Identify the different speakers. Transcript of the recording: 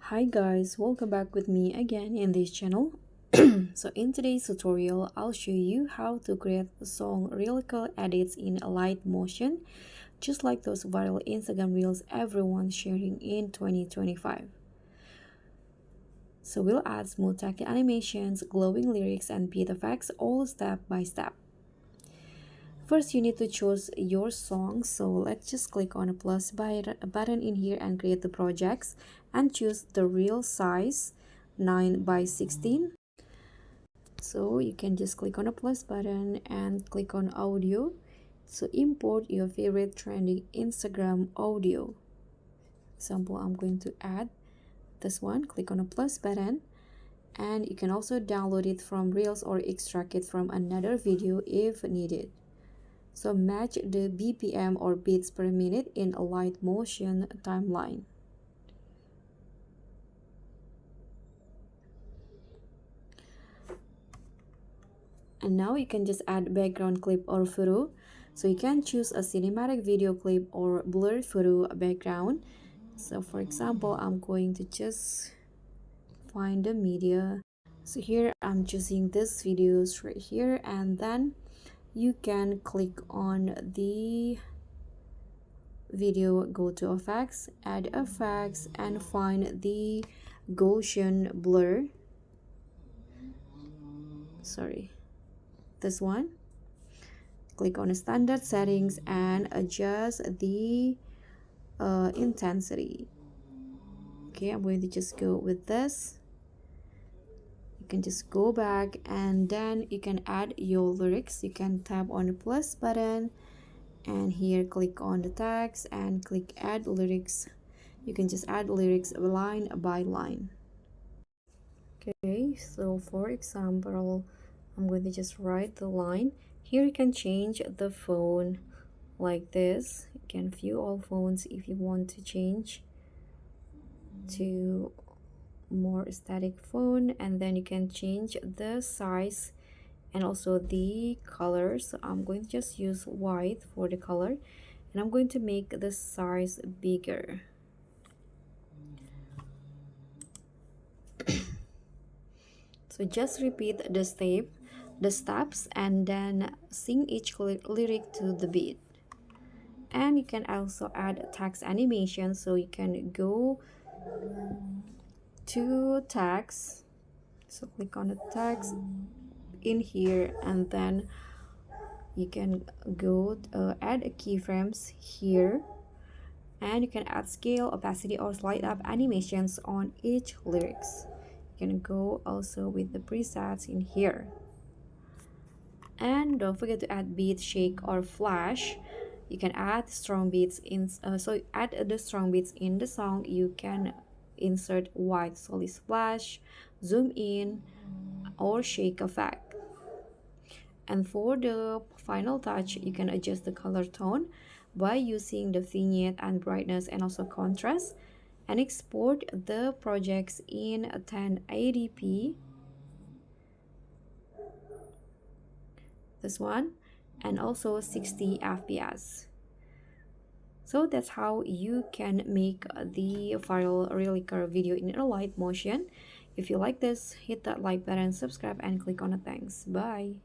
Speaker 1: Hi guys, welcome back with me again in this channel. So in today's tutorial, I'll show you how to create a song lyrical edits in Alight Motion, just like those viral Instagram reels everyone's sharing in 2025. So we'll add smooth tactile animations, glowing lyrics, and beat effects all step by step. First, you need to choose your song, so let's just click on a plus button in here and create the projects and choose the reel size 9 by 16. So you can just click on a plus button and click on audio. So import your favorite trending Instagram audio. Example, I'm going to add this one. Click on a plus button, and you can also download it from Reels or extract it from another video if needed. So match the BPM or beats per minute in Alight Motion timeline. And now you can just add background clip or photo. So you can choose a cinematic video clip or blurred photo background. So for example, I'm going to just find the media. So here I'm choosing this videos right here, and then you can click on the video, go to effects, add effects, and find the Gaussian blur. This one. Click on standard settings and adjust the intensity. Okay, I'm going to just go with this. You can just go back, and then you can add your lyrics. You can tap on the plus button, and here click on the text and click add lyrics. You can just add lyrics line by line. Okay, so for example, I'm going to just write the line. Here you can change the phone like this. You can view all phones if you want to change to more aesthetic phone, and then you can change the size and also the color. So I'm going to just use white for the color, and I'm going to make the size bigger. So just repeat the steps and then sing each lyric to the beat. And you can also add text animation, so you can go to text. So click on the text in here, and then you can go add keyframes here, and you can add scale, opacity, or slide up animations on each lyrics. You can go also with the presets in here. And don't forget to add beat, shake, or flash. You can add strong beats in so add the strong beats in the song. You can insert white solid splash, zoom in, or shake effect. And for the final touch, you can adjust the color tone by using the vignette and brightness and also contrast, and export the projects in 1080p, this one, and also 60 fps. So that's how you can make the viral lyrical video in Alight Motion. If you like this, hit that like button, subscribe, and click on the thanks. Bye.